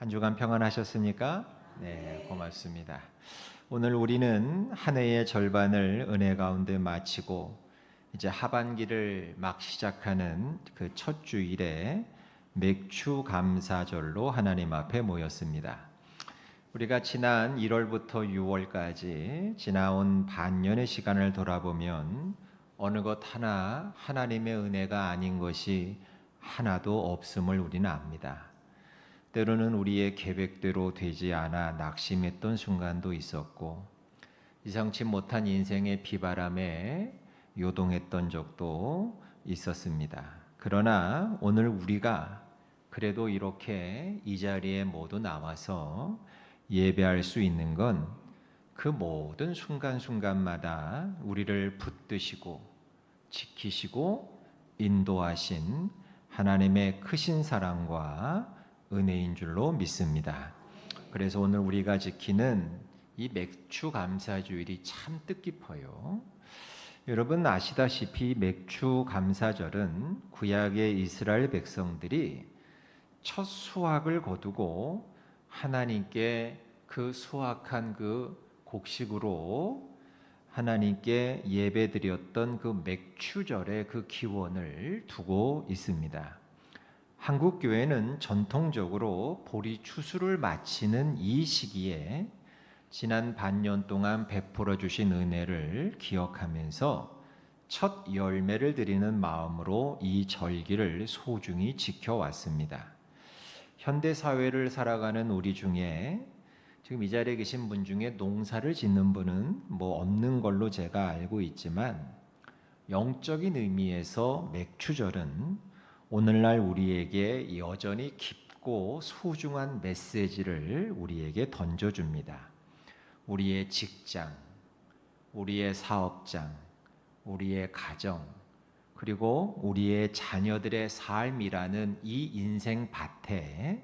한 주간 평안하셨습니까? 네, 고맙습니다. 오늘 우리는 한 해의 절반을 은혜 가운데 마치고 이제 하반기를 막 시작하는 그 첫 주일에 맥주 감사절로 하나님 앞에 모였습니다. 우리가 지난 1월부터 6월까지 지나온 반년의 시간을 돌아보면 어느 것 하나 하나님의 은혜가 아닌 것이 하나도 없음을 우리는 압니다. 때로는 우리의 계획대로 되지 않아 낙심했던 순간도 있었고 예상치 못한 인생의 비바람에 요동했던 적도 있었습니다. 그러나 오늘 우리가 그래도 이렇게 이 자리에 모두 나와서 예배할 수 있는 건 그 모든 순간순간마다 우리를 붙드시고 지키시고 인도하신 하나님의 크신 사랑과 은혜인 줄로 믿습니다. 그래서 오늘 우리가 지키는 이 맥주 감사주일이 참 뜻깊어요. 여러분 아시다시피 맥주 감사절은 구약의 이스라엘 백성들이 첫 수확을 거두고 하나님께 그 수확한 그 곡식으로 하나님께 예배드렸던 그 맥주절의 그 기원을 두고 있습니다. 한국 교회는 전통적으로 보리 추수를 마치는 이 시기에 지난 반년 동안 베풀어 주신 은혜를 기억하면서 첫 열매를 드리는 마음으로 이 절기를 소중히 지켜왔습니다. 현대 사회를 살아가는 우리 중에 지금 이 자리에 계신 분 중에 농사를 짓는 분은 없는 걸로 제가 알고 있지만 영적인 의미에서 맥주절은 오늘날 우리에게 여전히 깊고 소중한 메시지를 우리에게 던져줍니다. 우리의 직장, 우리의 사업장, 우리의 가정, 그리고 우리의 자녀들의 삶이라는 이 인생 밭에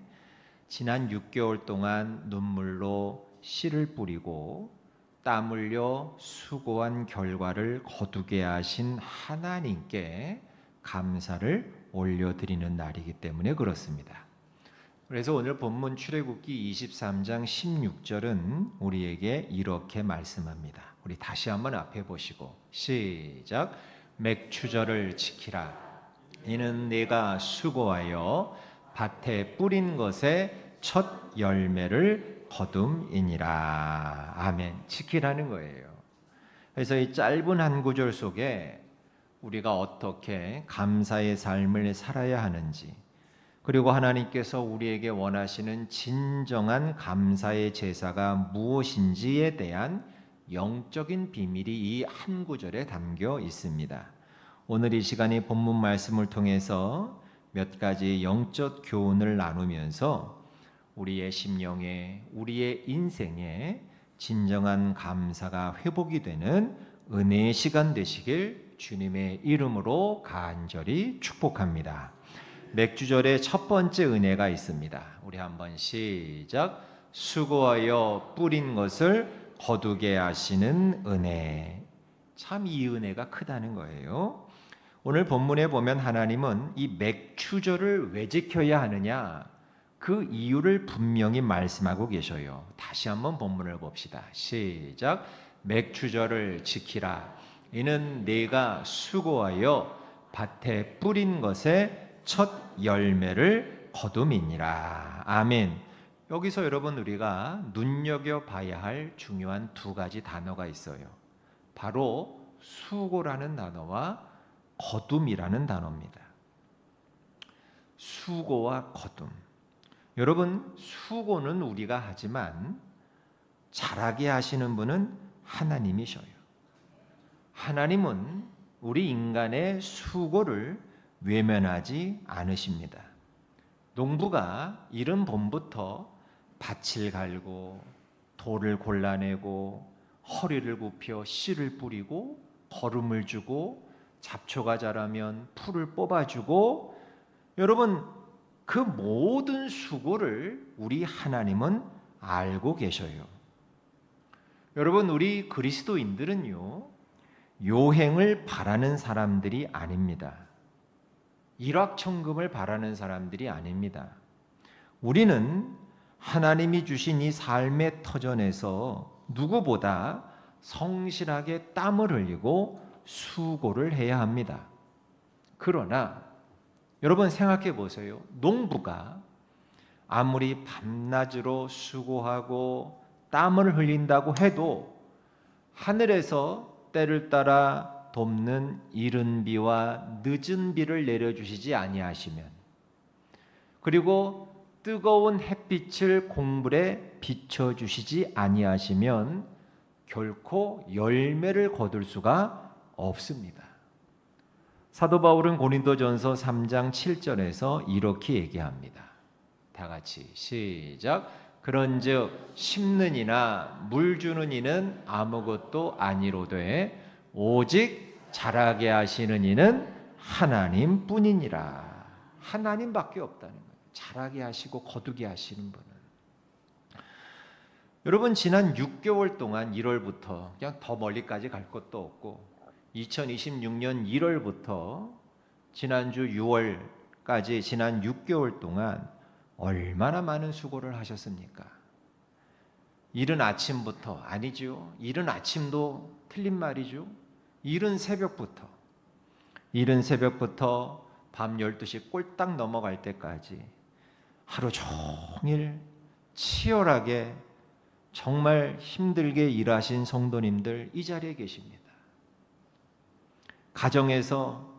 지난 6개월 동안 눈물로 씨를 뿌리고 땀 흘려 수고한 결과를 거두게 하신 하나님께 감사를 올려드리는 날이기 때문에 그렇습니다. 그래서 오늘 본문 출애굽기 23장 16절은 우리에게 이렇게 말씀합니다. 우리 다시 한번 앞에 보시고 시작. 맥주절을 지키라. 이는 네가 수고하여 밭에 뿌린 것의 첫 열매를 거둠이니라. 아멘. 지키라는 거예요. 그래서 이 짧은 한 구절 속에 우리가 어떻게 감사의 삶을 살아야 하는지, 그리고 하나님께서 우리에게 원하시는 진정한 감사의 제사가 무엇인지에 대한 영적인 비밀이 이 한 구절에 담겨 있습니다. 오늘 이 시간이 본문 말씀을 통해서 몇 가지 영적 교훈을 나누면서 우리의 심령에, 우리의 인생에 진정한 감사가 회복이 되는 은혜의 시간 되시길 주님의 이름으로 간절히 축복합니다. 맥주절의 첫 번째 은혜가 있습니다. 우리 한번 시작. 수고하여 뿌린 것을 거두게 하시는 은혜. 참 이 은혜가 크다는 거예요. 오늘 본문에 보면 하나님은 이 맥주절을 왜 지켜야 하느냐, 그 이유를 분명히 말씀하고 계셔요. 다시 한번 본문을 봅시다. 시작. 맥주절을 지키라. 이는 네가 수고하여 밭에 뿌린 것의 첫 열매를 거둠이니라. 아멘. 여기서 여러분 우리가 눈여겨봐야 할 중요한 두 가지 단어가 있어요. 바로 수고라는 단어와 거둠이라는 단어입니다. 수고와 거둠. 여러분 수고는 우리가 하지만 잘하게 하시는 분은 하나님이셔요. 하나님은 우리 인간의 수고를 외면하지 않으십니다. 농부가 이른 봄부터 밭을 갈고 돌을 골라내고 허리를 굽혀 씨를 뿌리고 거름을 주고 잡초가 자라면 풀을 뽑아주고, 여러분 그 모든 수고를 우리 하나님은 알고 계셔요. 여러분 우리 그리스도인들은요, 요행을 바라는 사람들이 아닙니다. 일확천금을 바라는 사람들이 아닙니다. 우리는 하나님이 주신 이 삶의 터전에서 누구보다 성실하게 땀을 흘리고 수고를 해야 합니다. 그러나 여러분 생각해 보세요. 농부가 아무리 밤낮으로 수고하고 땀을 흘린다고 해도 하늘에서 때를 따라 돕는 이른 비와 늦은 비를 내려주시지 아니하시면, 그리고 뜨거운 햇빛을 공불에 비춰주시지 아니하시면 결코 열매를 거둘 수가 없습니다. 사도 바울은 고린도전서 3장 7절에서 이렇게 얘기합니다. 다 같이 시작. 그런즉 심는 이나 물 주는 이는 아무것도 아니로되 오직 자라게 하시는 이는 하나님뿐이니라. 하나님밖에 없다는 거예요. 자라게 하시고 거두게 하시는 분은. 여러분 지난 6개월 동안 1월부터 그냥 더 멀리까지 갈 것도 없고 2026년 1월부터 지난주 6월까지 지난 6개월 동안 얼마나 많은 수고를 하셨습니까? 이른 아침부터, 아니죠. 이른 아침도 틀린 말이죠. 이른 새벽부터 밤 12시 꼴딱 넘어갈 때까지 하루 종일 치열하게 정말 힘들게 일하신 성도님들 이 자리에 계십니다. 가정에서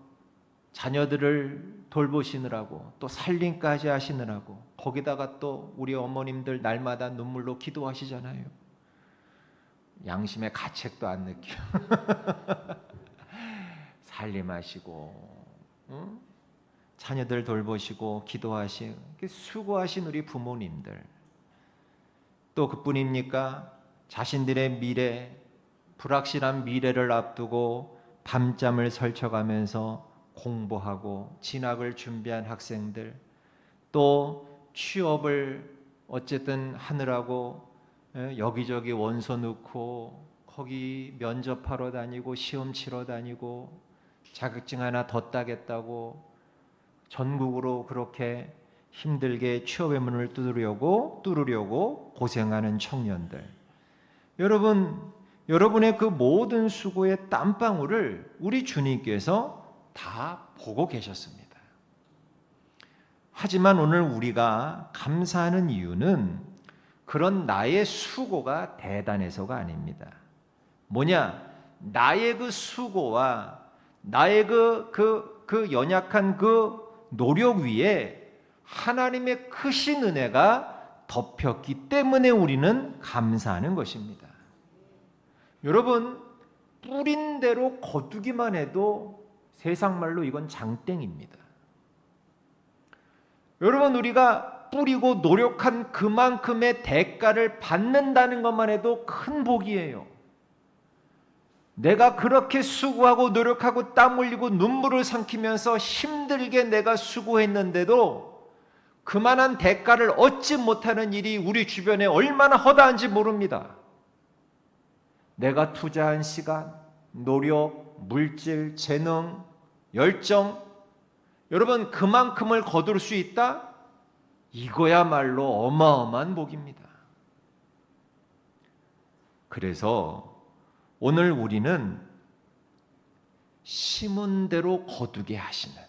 자녀들을 돌보시느라고 또 살림까지 하시느라고 거기다가 또 우리 어머님들 날마다 눈물로 기도하시잖아요. 양심의 가책도 안 느껴. 살림하시고 자녀들 돌보시고 기도하시고 수고하신 우리 부모님들, 또 그뿐입니까? 자신들의 미래, 불확실한 미래를 앞두고 밤잠을 설쳐가면서 공부하고 진학을 준비한 학생들, 또 취업을 어쨌든 하느라고 여기저기 원서 넣고 거기 면접하러 다니고 시험 치러 다니고 자격증 하나 더 따겠다고 전국으로 그렇게 힘들게 취업의 문을 뚫으려고 고생하는 청년들, 여러분의 그 모든 수고의 땀방울을 우리 주님께서 다 보고 계셨습니다. 하지만 오늘 우리가 감사하는 이유는 그런 나의 수고가 대단해서가 아닙니다. 뭐냐? 나의 그 수고와 나의 그 연약한 그 노력 위에 하나님의 크신 은혜가 덮였기 때문에 우리는 감사하는 것입니다. 여러분, 뿌린 대로 거두기만 해도 세상 말로 이건 장땡입니다. 여러분, 우리가 뿌리고 노력한 그만큼의 대가를 받는다는 것만 해도 큰 복이에요. 내가 그렇게 수고하고 노력하고 땀 흘리고 눈물을 삼키면서 힘들게 내가 수고했는데도 그만한 대가를 얻지 못하는 일이 우리 주변에 얼마나 허다한지 모릅니다. 내가 투자한 시간, 노력, 물질, 재능, 열정, 여러분 그만큼을 거둘 수 있다? 이거야말로 어마어마한 복입니다. 그래서 오늘 우리는 심은 대로 거두게 하시는,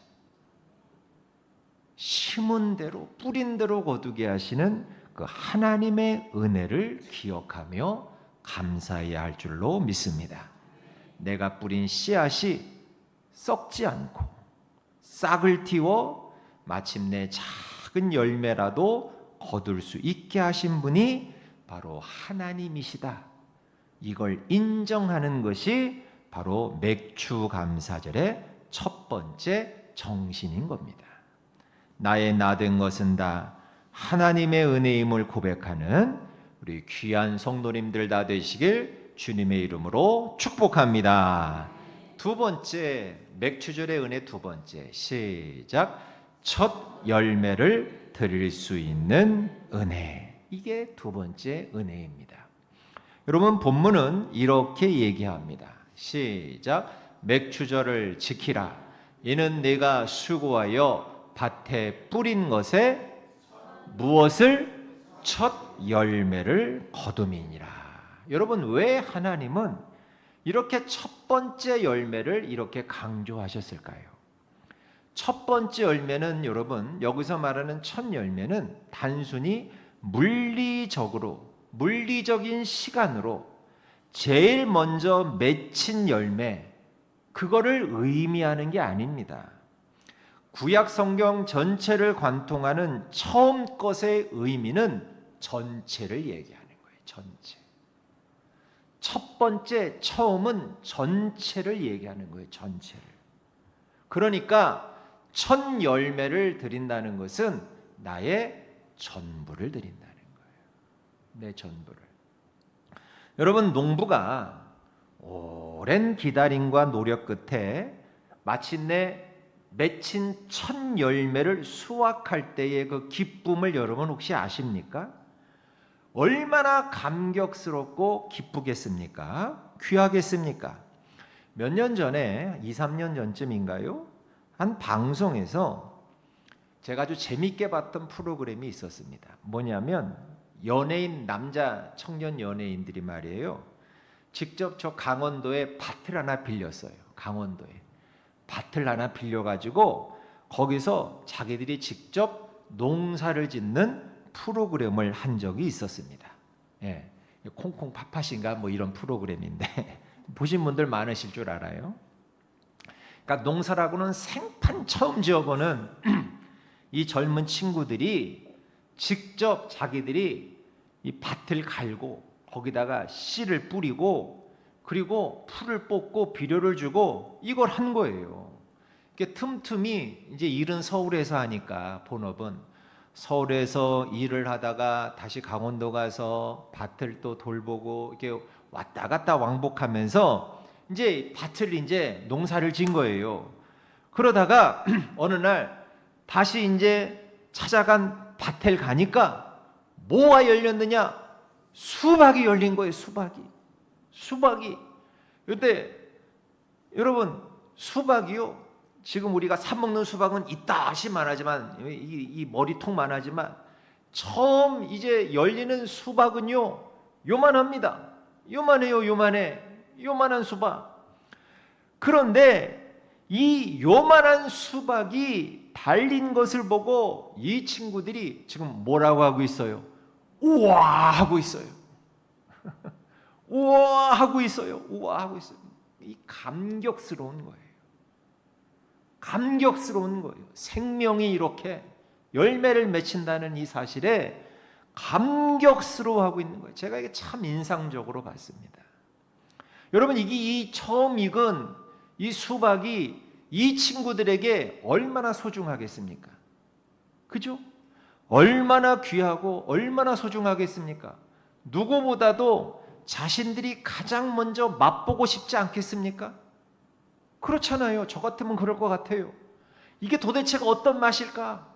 심은 대로 뿌린 대로 거두게 하시는 그 하나님의 은혜를 기억하며 감사해야 할 줄로 믿습니다. 내가 뿌린 씨앗이 썩지 않고 싹을 틔워 마침내 작은 열매라도 거둘 수 있게 하신 분이 바로 하나님이시다. 이걸 인정하는 것이 바로 맥주 감사절의 첫 번째 정신인 겁니다. 나의 나 된 것은 다 하나님의 은혜임을 고백하는 우리 귀한 성도님들 다 되시길 주님의 이름으로 축복합니다. 두 번째, 맥주절의 은혜 두 번째, 시작. 첫 열매를 드릴 수 있는 은혜. 이게 두 번째 은혜입니다. 여러분, 본문은 이렇게 얘기합니다. 시작. 맥주절을 지키라. 이는 내가 수고하여 밭에 뿌린 것에 무엇을 첫 열매를 거둠이니라. 여러분, 왜 하나님은 이렇게 첫 번째 열매를 이렇게 강조하셨을까요? 첫 번째 열매는, 여러분, 여기서 말하는 첫 열매는 단순히 물리적인 시간으로 제일 먼저 맺힌 열매, 그거를 의미하는 게 아닙니다. 구약 성경 전체를 관통하는 처음 것의 의미는 전체를 얘기하는 거예요. 전체. 첫 번째 처음은 전체를 얘기하는 거예요. 전체를. 그러니까 첫 열매를 드린다는 것은 나의 전부를 드린다는 거예요. 내 전부를. 여러분, 농부가 오랜 기다림과 노력 끝에 마침내 맺힌 첫 열매를 수확할 때의 그 기쁨을 여러분 혹시 아십니까? 얼마나 감격스럽고 기쁘겠습니까? 귀하겠습니까? 몇 년 전에, 2, 3년 전쯤인가요? 한 방송에서 제가 아주 재밌게 봤던 프로그램이 있었습니다. 뭐냐면 연예인, 남자 청년 연예인들이 말이에요, 직접 저 강원도에 밭을 하나 빌렸어요. 강원도에 밭을 하나 빌려가지고 거기서 자기들이 직접 농사를 짓는 프로그램을 한 적이 있었습니다. 예, 콩콩 팥팥인가 뭐 이런 프로그램인데 보신 분들 많으실 줄 알아요. 그러니까 농사라고는 생판 처음 지어보는 이 젊은 친구들이 직접 자기들이 이 밭을 갈고 거기다가 씨를 뿌리고 그리고 풀을 뽑고 비료를 주고 이걸 한 거예요. 이게 틈틈이 이제 일은 서울에서 하니까 본업은 서울에서 일을 하다가 다시 강원도 가서 밭을 또 돌보고 이렇게 왔다 갔다 왕복하면서 이제 밭을 이제 농사를 진 거예요. 그러다가 어느 날 다시 이제 찾아간 밭을 가니까 뭐가 열렸느냐? 수박이 열린 거예요. 수박이. 근데 여러분, 수박이요, 지금 우리가 사 먹는 수박은 이따시만 하지만 이 머리통만 하지만 처음 이제 열리는 수박은요 요만합니다. 요만한 수박. 그런데 이 요만한 수박이 달린 것을 보고 이 친구들이 지금 뭐라고 하고 있어요? 우와 하고 있어요. 우와 하고 있어요. 이 감격스러운 거예요. 생명이 이렇게 열매를 맺힌다는 이 사실에 감격스러워하고 있는 거예요. 제가 이게 참 인상적으로 봤습니다. 여러분, 이 처음 익은 이 수박이 이 친구들에게 얼마나 소중하겠습니까? 그죠? 얼마나 귀하고 얼마나 소중하겠습니까? 누구보다도 자신들이 가장 먼저 맛보고 싶지 않겠습니까? 그렇잖아요. 저 같으면 그럴 것 같아요. 이게 도대체가 어떤 맛일까?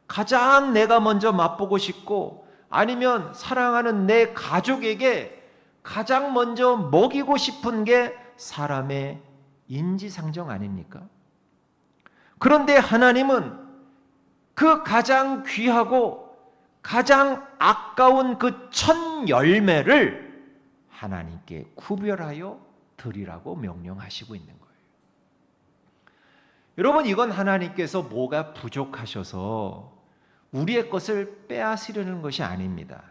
가장 내가 먼저 맛보고 싶고, 아니면 사랑하는 내 가족에게 가장 먼저 먹이고 싶은 게 사람의 인지상정 아닙니까? 그런데 하나님은 그 가장 귀하고 가장 아까운 그 첫 열매를 하나님께 구별하여 드리라고 명령하시고 있는 거예요. 여러분, 이건 하나님께서 뭐가 부족하셔서 우리의 것을 빼앗으려는 것이 아닙니다.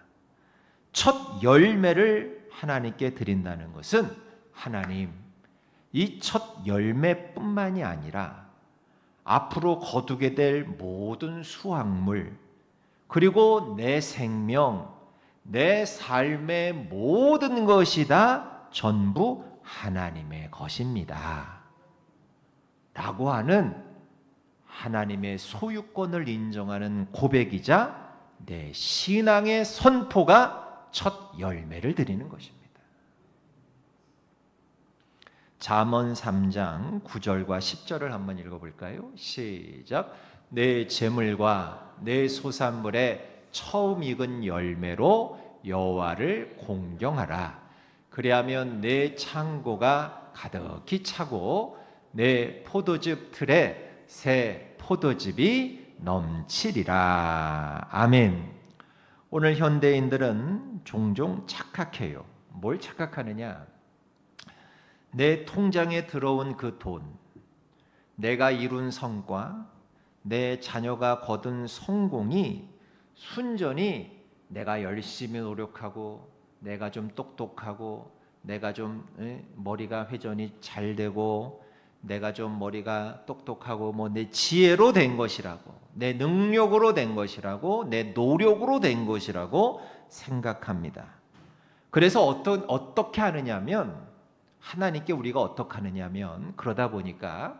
첫 열매를 하나님께 드린다는 것은 하나님, 이 첫 열매뿐만이 아니라 앞으로 거두게 될 모든 수확물, 그리고 내 생명, 내 삶의 모든 것이 다 전부 하나님의 것입니다 라고 하는 하나님의 소유권을 인정하는 고백이자 내 신앙의 선포가 첫 열매를 드리는 것입니다. 잠언 3장 9절과 10절을 한번 읽어볼까요? 시작. 내 재물과 내 소산물의 처음 익은 열매로 여호와를 공경하라. 그리하면 내 창고가 가득히 차고 내 포도즙 틀에 새 포도즙이 넘치리라. 아멘. 오늘 현대인들은 종종 착각해요. 뭘 착각하느냐? 내 통장에 들어온 그 돈, 내가 이룬 성과, 내 자녀가 거둔 성공이 순전히 내가 열심히 노력하고 내가 좀 똑똑하고 내가 좀 머리가 회전이 잘 되고 내가 좀 머리가 똑똑하고 뭐 내 지혜로 된 것이라고, 내 능력으로 된 것이라고, 내 노력으로 된 것이라고 생각합니다. 그래서 어떻게 하느냐면, 하나님께 우리가 어떻게 하느냐면, 그러다 보니까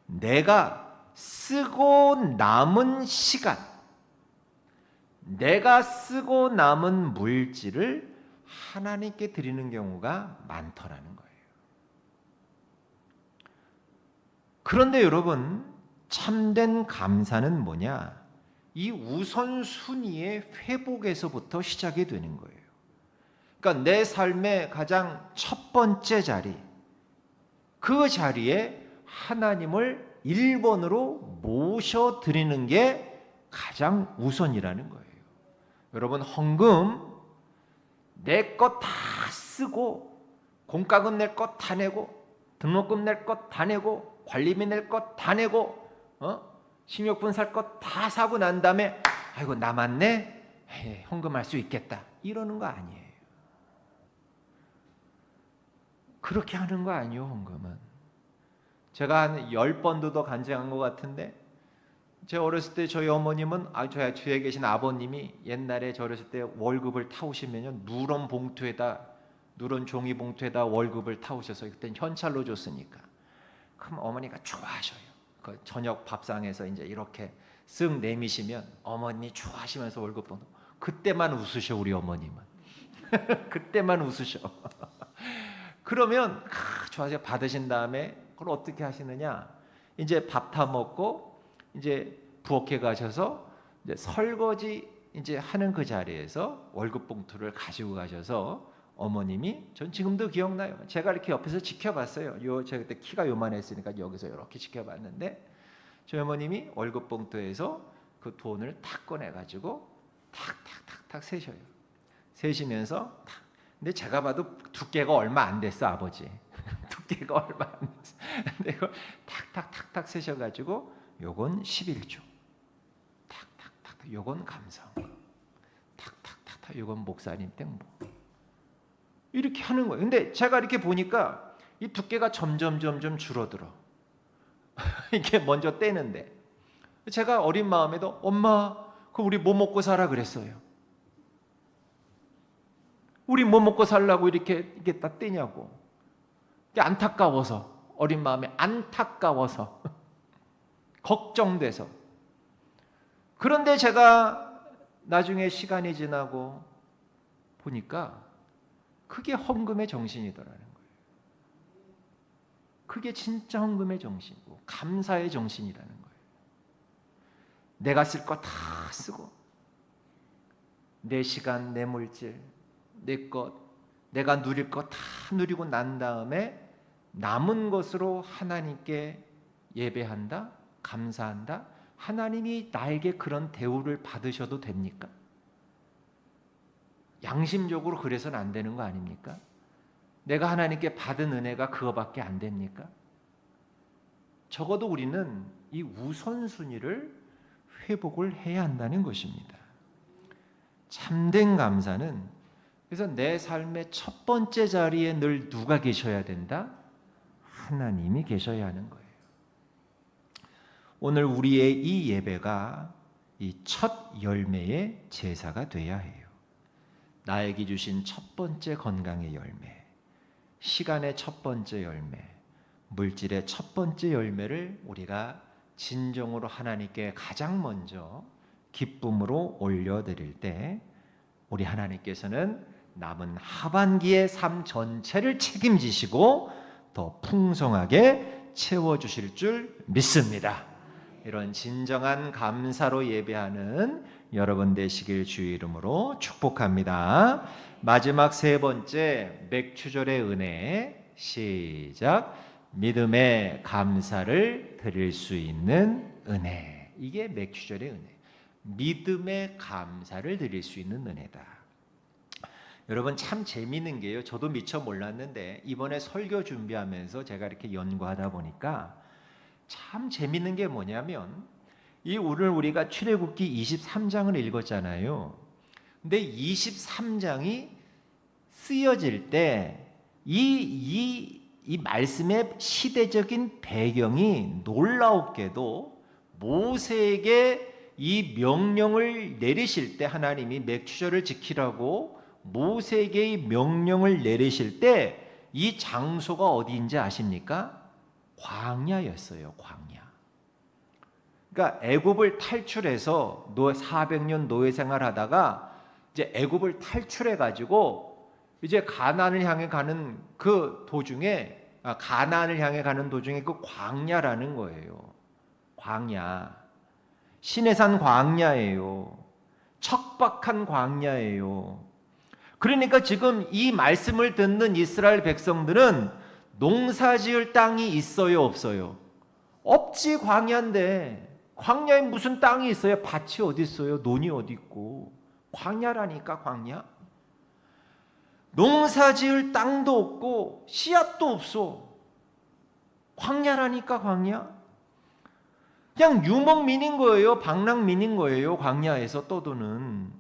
내가 쓰고 남은 시간, 내가 쓰고 남은 물질을 하나님께 드리는 경우가 많더라는 거예요. 그런데 여러분, 참된 감사는 뭐냐? 이 우선순위의 회복에서부터 시작이 되는 거예요. 그러니까 내 삶의 가장 첫 번째 자리, 그 자리에 하나님을 1번으로 모셔드리는 게 가장 우선이라는 거예요. 여러분, 헌금 내 것 다 쓰고 공과금 낼 것 다 내고 등록금 낼 것 다 내고 관리비 낼 것 다 내고 식료품 살 것 다 사고 난 다음에 아이고 남았네, 헌금할 수 있겠다, 이러는 거 아니에요. 그렇게 하는 거 아니에요. 헌금은 제가 한 10번도 더 간증한 것 같은데, 제 어렸을 때 저희 어머님은 저희 뒤에 계신 아버님이 옛날에 저 어렸을 때 월급을 타오시면요, 누런 종이 봉투에다 월급을 타오셔서 그때는 현찰로 줬으니까 그럼 어머니가 좋아하셔요. 그 저녁 밥상에서 이제 이렇게 쓱 내미시면 어머니 좋아하시면서 월급 봉투, 그때만 웃으셔 우리 어머님은. 그때만 웃으셔. 그러면 좋아서 받으신 다음에 그걸 어떻게 하시느냐? 이제 밥 다 먹고 이제 부엌에 가셔서 이제 설거지 이제 하는 그 자리에서 월급 봉투를 가지고 가셔서 어머님이, 전 지금도 기억나요. 제가 이렇게 옆에서 지켜봤어요. 제가 그때 키가 요만했으니까 여기서 이렇게 지켜봤는데, 저희 어머님이 월급 봉투에서 그 돈을 탁 꺼내 가지고 탁탁탁탁 세셔요. 세시면서 탁. 근데 제가 봐도 두께가 얼마 안 됐어, 아버지. 두께가 얼마 안 됐어. 근데 이걸 탁탁탁탁 세셔가지고 요건 11조, 탁탁탁탁 요건 감사원, 탁탁탁탁 요건 목사님 땡모, 이렇게 하는 거예요. 근데 제가 이렇게 보니까 이 두께가 점점 줄어들어. 이게 먼저 떼는데 제가 어린 마음에도 엄마, 그 우리 뭐 먹고 살아 그랬어요. 우리 뭐 먹고 살라고 이게 다 떼냐고. 안타까워서, 어린 마음에 안타까워서 걱정돼서. 그런데 제가 나중에 시간이 지나고 보니까 그게 헌금의 정신이더라는 거예요. 그게 진짜 헌금의 정신이고 감사의 정신이라는 거예요. 내가 쓸 거 다 쓰고 내 시간, 내 물질, 내 것, 내가 누릴 거 다 누리고 난 다음에 남은 것으로 하나님께 예배한다, 감사한다. 하나님이 나에게 그런 대우를 받으셔도 됩니까? 양심적으로 그래서는 안 되는 거 아닙니까? 내가 하나님께 받은 은혜가 그거밖에 안 됩니까? 적어도 우리는 이 우선순위를 회복을 해야 한다는 것입니다. 참된 감사는, 그래서 내 삶의 첫 번째 자리에 늘 누가 계셔야 된다? 하나님이 계셔야 하는 거예요. 오늘 우리의 이 예배가 이 첫 열매의 제사가 돼야 해요. 나에게 주신 첫 번째 건강의 열매, 시간의 첫 번째 열매, 물질의 첫 번째 열매를 우리가 진정으로 하나님께 가장 먼저 기쁨으로 올려드릴 때, 우리 하나님께서는 남은 하반기의 삶 전체를 책임지시고 더 풍성하게 채워주실 줄 믿습니다. 이런 진정한 감사로 예배하는 여러분 되시길 주의 이름으로 축복합니다. 마지막 세 번째, 맥추절의 은혜. 시작. 믿음의 감사를 드릴 수 있는 은혜. 이게 맥추절의 은혜. 믿음의 감사를 드릴 수 있는 은혜다. 여러분 참 재미있는 게요. 저도 미처 몰랐는데 이번에 설교 준비하면서 제가 이렇게 연구하다 보니까 참 재미있는 게 뭐냐면 오늘 우리가 출애굽기 23장을 읽었잖아요. 근데 23장이 쓰여질 때 이 말씀의 시대적인 배경이 놀라웠게도 모세에게 이 명령을 내리실 때 하나님이 맥추절을 지키라고 모세에게 이 명령을 내리실 때 이 장소가 어디인지 아십니까? 광야였어요. 광야. 그러니까 애굽을 탈출해서 400년 노예 생활하다가 이제 애굽을 탈출해 가지고 이제 가나안을 향해 가는 그 도중에 가나안을 향해 가는 도중에 그 광야라는 거예요. 광야. 시내산 광야예요. 척박한 광야예요. 그러니까 지금 이 말씀을 듣는 이스라엘 백성들은 농사지을 땅이 있어요, 없어요? 없지. 광야인데 광야에 무슨 땅이 있어요? 밭이 어디 있어요? 논이 어디 있고. 광야라니까. 광야. 농사지을 땅도 없고 씨앗도 없어. 광야라니까. 광야. 그냥 유목민인 거예요. 방랑민인 거예요. 광야에서 떠도는.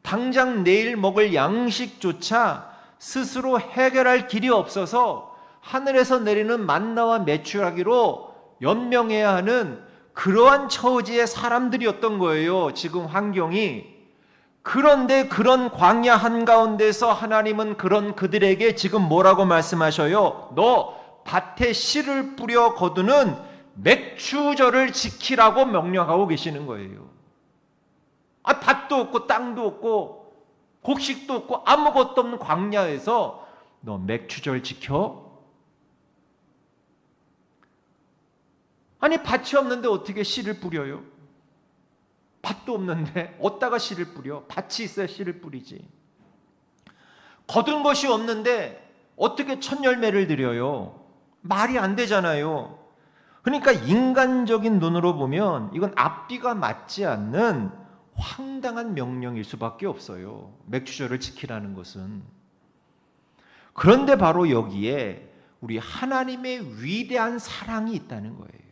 당장 내일 먹을 양식조차 스스로 해결할 길이 없어서 하늘에서 내리는 만나와 매출하기로 연명해야 하는 그러한 처지의 사람들이었던 거예요. 지금 환경이. 그런데 그런 광야 한가운데서 하나님은 그런 그들에게 지금 뭐라고 말씀하셔요? 너 밭에 씨를 뿌려 거두는 맥추절을 지키라고 명령하고 계시는 거예요. 밭도 없고 땅도 없고 곡식도 없고 아무것도 없는 광야에서 너 맥추절 지켜? 아니 밭이 없는데 어떻게 씨를 뿌려요? 밭도 없는데 어디다가 씨를 뿌려? 밭이 있어야 씨를 뿌리지. 거둔 것이 없는데 어떻게 첫 열매를 드려요? 말이 안 되잖아요. 그러니까 인간적인 눈으로 보면 이건 앞뒤가 맞지 않는 황당한 명령일 수밖에 없어요. 맥추절을 지키라는 것은. 그런데 바로 여기에 우리 하나님의 위대한 사랑이 있다는 거예요.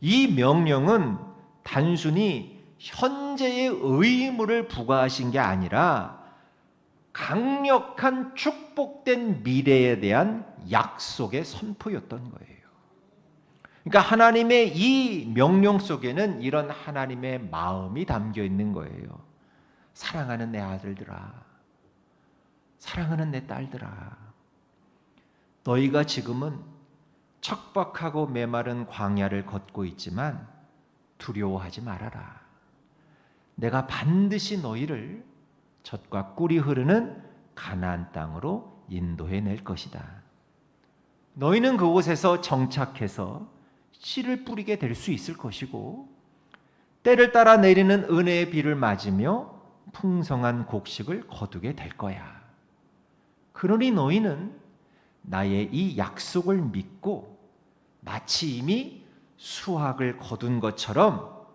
이 명령은 단순히 현재의 의무를 부과하신 게 아니라 강력한 축복된 미래에 대한 약속의 선포였던 거예요. 그러니까 하나님의 이 명령 속에는 이런 하나님의 마음이 담겨 있는 거예요. 사랑하는 내 아들들아, 사랑하는 내 딸들아, 너희가 지금은 척박하고 메마른 광야를 걷고 있지만 두려워하지 말아라. 내가 반드시 너희를 젖과 꿀이 흐르는 가나안 땅으로 인도해 낼 것이다. 너희는 그곳에서 정착해서 씨를 뿌리게 될 수 있을 것이고 때를 따라 내리는 은혜의 비를 맞으며 풍성한 곡식을 거두게 될 거야. 그러니 너희는 나의 이 약속을 믿고 마치 이미 수확을 거둔 것처럼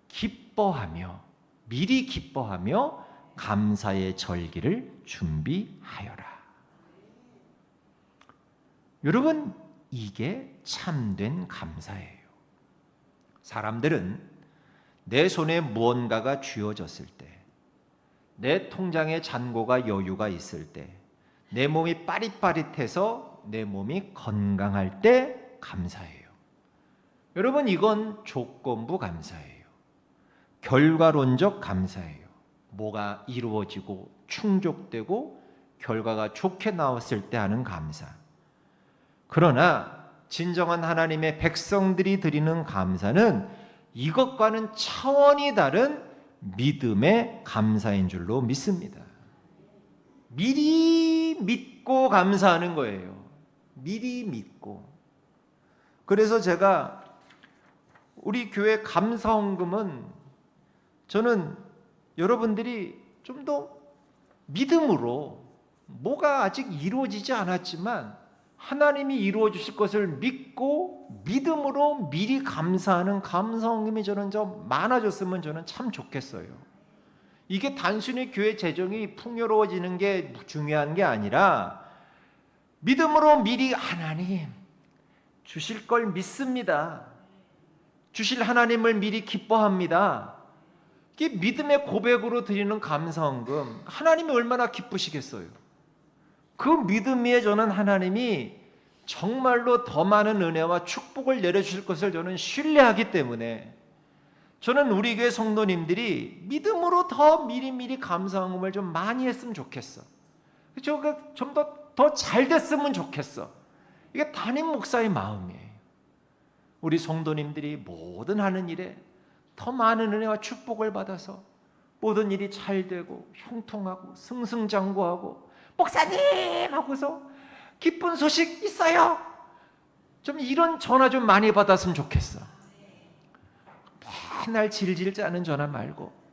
기뻐하며 미리 기뻐하며 감사의 절기를 준비하여라. 여러분, 이게 참된 감사예요. 사람들은 내 손에 무언가가 쥐어졌을 때, 내 통장에 잔고가 여유가 있을 때, 내 몸이 빠릿빠릿해서 내 몸이 건강할 때 감사해요. 여러분, 이건 조건부 감사예요. 결과론적 감사예요. 뭐가 이루어지고 충족되고 결과가 좋게 나왔을 때 하는 감사. 그러나 진정한 하나님의 백성들이 드리는 감사는 이것과는 차원이 다른 믿음의 감사인 줄로 믿습니다. 미리 믿고 감사하는 거예요. 미리 믿고. 그래서 제가 우리 교회 감사헌금은 저는 여러분들이 좀 더 믿음으로 뭐가 아직 이루어지지 않았지만 하나님이 이루어 주실 것을 믿고 믿음으로 미리 감사하는 감사함이 저는 좀 많아졌으면 저는 참 좋겠어요. 이게 단순히 교회 재정이 풍요로워지는 게 중요한 게 아니라 믿음으로 미리 하나님 주실 걸 믿습니다. 주실 하나님을 미리 기뻐합니다. 이게 믿음의 고백으로 드리는 감사헌금, 하나님이 얼마나 기쁘시겠어요. 그 믿음 위에 저는 하나님이 정말로 더 많은 은혜와 축복을 내려주실 것을 저는 신뢰하기 때문에 저는 우리 교회 성도님들이 믿음으로 더 미리미리 감사헌금을 좀 많이 했으면 좋겠어. 좀 더 잘 됐으면 좋겠어. 이게 담임 목사의 마음이에요. 우리 성도님들이 모든 하는 일에 더 많은 은혜와 축복을 받아서 모든 일이 잘 되고 형통하고 승승장구하고 목사님 하고서 기쁜 소식 있어요. 좀 이런 전화 좀 많이 받았으면 좋겠어. 맨날 질질 짜는 전화 말고.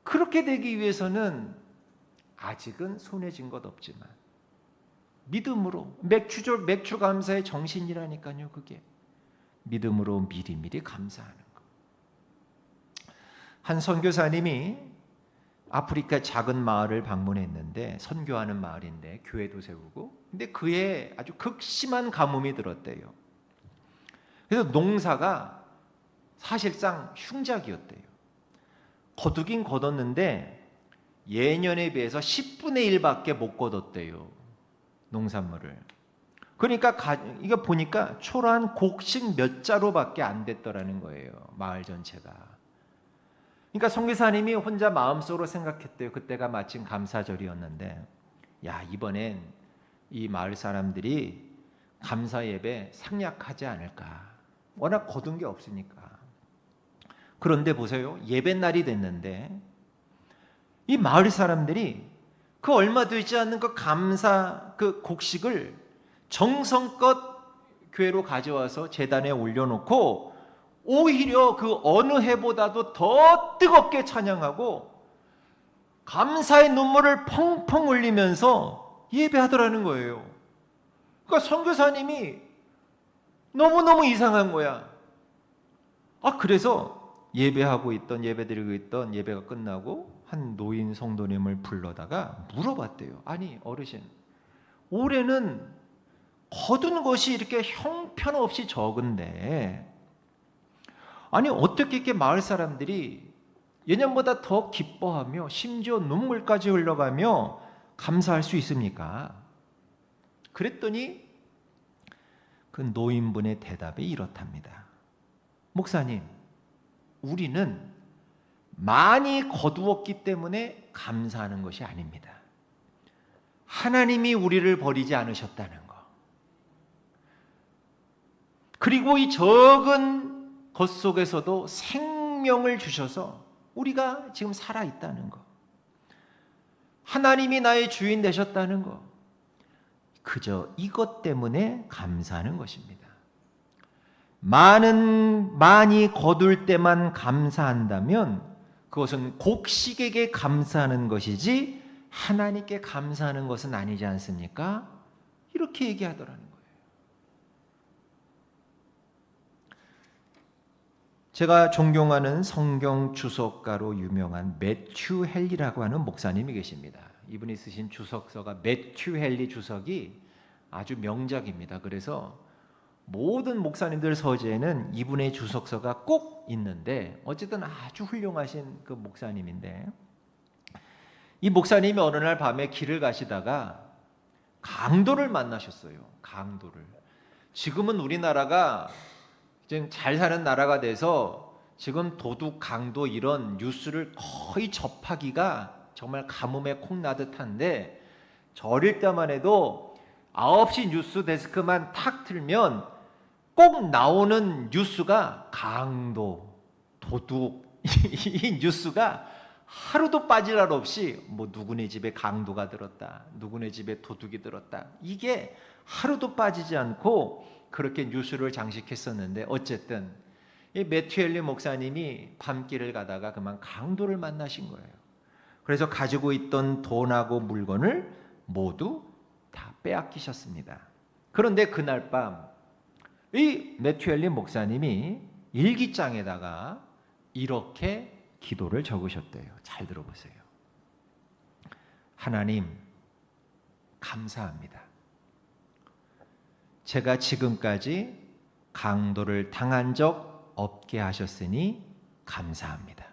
그렇게 되기 위해서는 아직은 손에 쥔 것 없지만 믿음으로 맥주 감사의 정신이라니까요. 그게 믿음으로 미리미리 감사하는 것. 한 선교사님이 아프리카 작은 마을을 방문했는데 선교하는 마을인데 교회도 세우고 근데 그에 아주 극심한 가뭄이 들었대요. 그래서 농사가 사실상 흉작이었대요. 거두긴 거뒀는데 예년에 비해서 10분의 1밖에 못 거뒀대요. 농산물을. 그러니까 이거 보니까 초라한 곡식 몇 자루밖에 안 됐더라는 거예요. 마을 전체가. 그러니까 선교사님이 혼자 마음속으로 생각했대요. 그때가 마침 감사절이었는데 야, 이번엔 이 마을 사람들이 감사 예배 생략하지 않을까. 워낙 거둔 게 없으니까. 그런데 보세요. 예배 날이 됐는데 이 마을 사람들이 그 얼마 되지 않는 그 감사 그 곡식을 정성껏 교회로 가져와서 제단에 올려놓고 오히려 그 어느 해보다도 더 뜨겁게 찬양하고 감사의 눈물을 펑펑 흘리면서 예배하더라는 거예요. 그러니까 선교사님이 너무너무 이상한 거야. 그래서 예배드리고 있던 예배가 끝나고 한 노인 성도님을 불러다가 물어봤대요. 아니 어르신, 올해는 거둔 것이 이렇게 형편없이 적은데 아니 어떻게 이렇게 마을 사람들이 예년보다 더 기뻐하며 심지어 눈물까지 흘러가며 감사할 수 있습니까? 그랬더니 그 노인분의 대답이 이렇답니다. 목사님, 우리는 많이 거두었기 때문에 감사하는 것이 아닙니다. 하나님이 우리를 버리지 않으셨다는 것. 그리고 이 적은 것 속에서도 생명을 주셔서 우리가 지금 살아있다는 것. 하나님이 나의 주인 되셨다는 것. 그저 이것 때문에 감사하는 것입니다. 많이 거둘 때만 감사한다면 그것은 곡식에게 감사하는 것이지 하나님께 감사하는 것은 아니지 않습니까? 이렇게 얘기하더라는 거예요. 제가 존경하는 성경 주석가로 유명한 매튜 헨리라고 하는 목사님이 계십니다. 이분이 쓰신 주석서가 매튜 헨리 주석이 아주 명작입니다. 그래서 모든 목사님들 서재에는 이분의 주석서가 꼭 있는데 어쨌든 아주 훌륭하신 그 목사님인데 이 목사님이 어느 날 밤에 길을 가시다가 강도를 만나셨어요. 강도를. 지금은 우리나라가 지금 잘 사는 나라가 돼서 지금 도둑, 강도 이런 뉴스를 거의 접하기가 정말 가뭄에 콩 나듯 한데 저 어릴 때만 해도 9시 뉴스 데스크만 탁 틀면 꼭 나오는 뉴스가 강도, 도둑 이 뉴스가 하루도 빠질 날 없이 뭐 누구네 집에 강도가 들었다, 누구네 집에 도둑이 들었다, 이게 하루도 빠지지 않고 그렇게 뉴스를 장식했었는데 어쨌든 이 매튜 헨리 목사님이 밤길을 가다가 그만 강도를 만나신 거예요. 그래서 가지고 있던 돈하고 물건을 모두 다 빼앗기셨습니다. 그런데 그날 밤 이 매튜엘린 목사님이 일기장에다가 이렇게 기도를 적으셨대요. 잘 들어보세요. 하나님, 감사합니다. 제가 지금까지 강도를 당한 적 없게 하셨으니 감사합니다.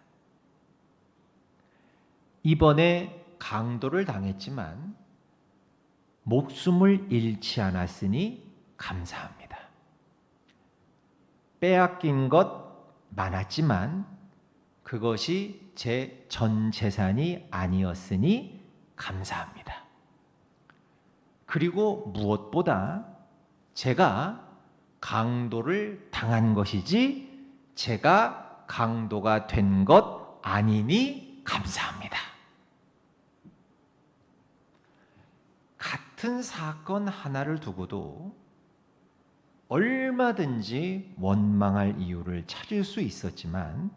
이번에 강도를 당했지만 목숨을 잃지 않았으니 감사합니다. 빼앗긴 것 많았지만 그것이 제 전 재산이 아니었으니 감사합니다. 그리고 무엇보다 제가 강도를 당한 것이지 제가 강도가 된 것 아니니 감사합니다. 같은 사건 하나를 두고도 얼마든지 원망할 이유를 찾을 수 있었지만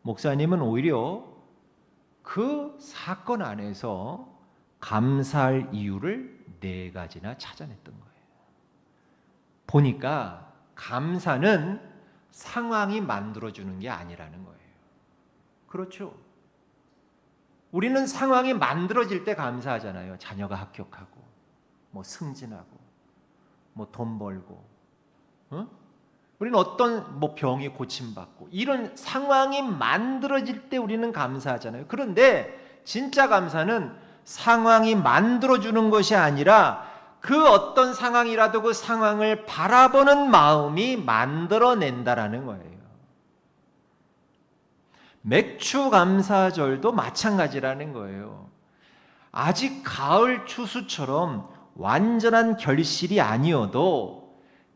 목사님은 오히려 그 사건 안에서 감사할 이유를 4가지나 찾아냈던 거예요. 보니까 감사는 상황이 만들어주는 게 아니라는 거예요. 그렇죠? 우리는 상황이 만들어질 때 감사하잖아요. 자녀가 합격하고, 뭐 승진하고, 뭐 돈 벌고, 우리는 어떤 뭐 병이 고침받고 이런 상황이 만들어질 때 우리는 감사하잖아요. 그런데 진짜 감사는 상황이 만들어주는 것이 아니라 그 어떤 상황이라도 그 상황을 바라보는 마음이 만들어낸다라는 거예요. 맥추 감사절도 마찬가지라는 거예요. 아직 가을 추수처럼 완전한 결실이 아니어도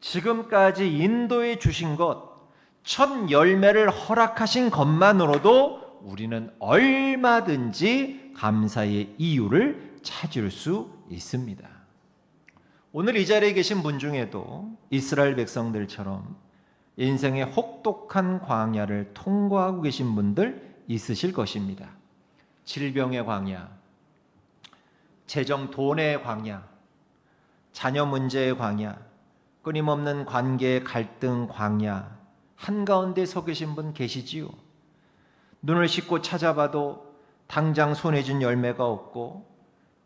지금까지 인도해 주신 것, 첫 열매를 허락하신 것만으로도 우리는 얼마든지 감사의 이유를 찾을 수 있습니다. 오늘 이 자리에 계신 분 중에도 이스라엘 백성들처럼 인생의 혹독한 광야를 통과하고 계신 분들 있으실 것입니다. 질병의 광야, 재정 돈의 광야, 자녀 문제의 광야, 끊임없는 관계의 갈등 광야 한가운데 서 계신 분 계시지요. 눈을 씻고 찾아봐도 당장 손에 쥔 열매가 없고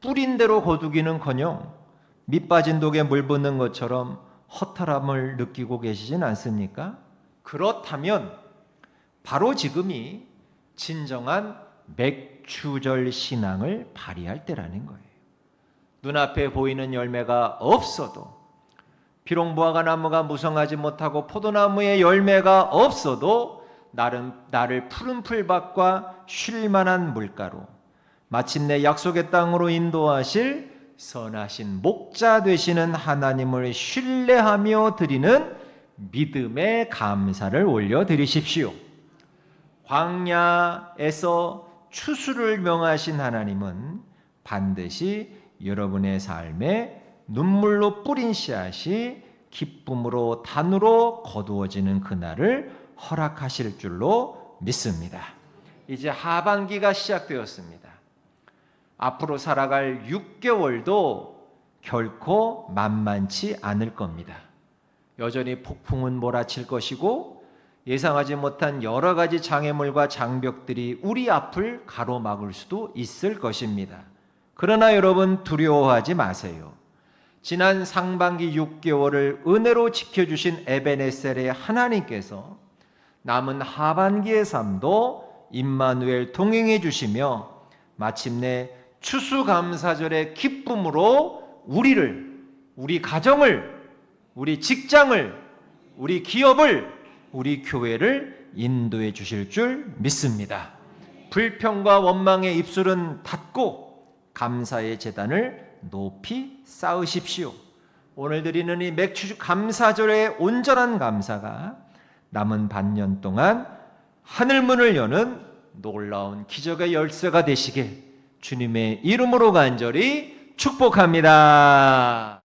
뿌린 대로 거두기는커녕 밑 빠진 독에 물 붓는 것처럼 허탈함을 느끼고 계시진 않습니까? 그렇다면 바로 지금이 진정한 맥추절 신앙을 발휘할 때라는 거예요. 눈앞에 보이는 열매가 없어도, 비록 무화과 나무가 무성하지 못하고 포도나무에 열매가 없어도 나를 푸른 풀밭과 쉴만한 물가로 마침내 약속의 땅으로 인도하실 선하신 목자 되시는 하나님을 신뢰하며 드리는 믿음의 감사를 올려드리십시오. 광야에서 추수를 명하신 하나님은 반드시 여러분의 삶에 눈물로 뿌린 씨앗이 기쁨으로 단으로 거두어지는 그날을 허락하실 줄로 믿습니다. 이제 하반기가 시작되었습니다. 앞으로 살아갈 6개월도 결코 만만치 않을 겁니다. 여전히 폭풍은 몰아칠 것이고 예상하지 못한 여러 가지 장애물과 장벽들이 우리 앞을 가로막을 수도 있을 것입니다. 그러나 여러분 두려워하지 마세요. 지난 상반기 6개월을 은혜로 지켜주신 에베네셀의 하나님께서 남은 하반기의 삶도 임마누엘 동행해 주시며 마침내 추수감사절의 기쁨으로 우리를, 우리 가정을, 우리 직장을, 우리 기업을, 우리 교회를 인도해 주실 줄 믿습니다. 불평과 원망의 입술은 닫고 감사의 제단을 높이 쌓으십시오. 오늘 드리는 이 맥추 감사절의 온전한 감사가 남은 반년 동안 하늘문을 여는 놀라운 기적의 열쇠가 되시게 주님의 이름으로 간절히 축복합니다.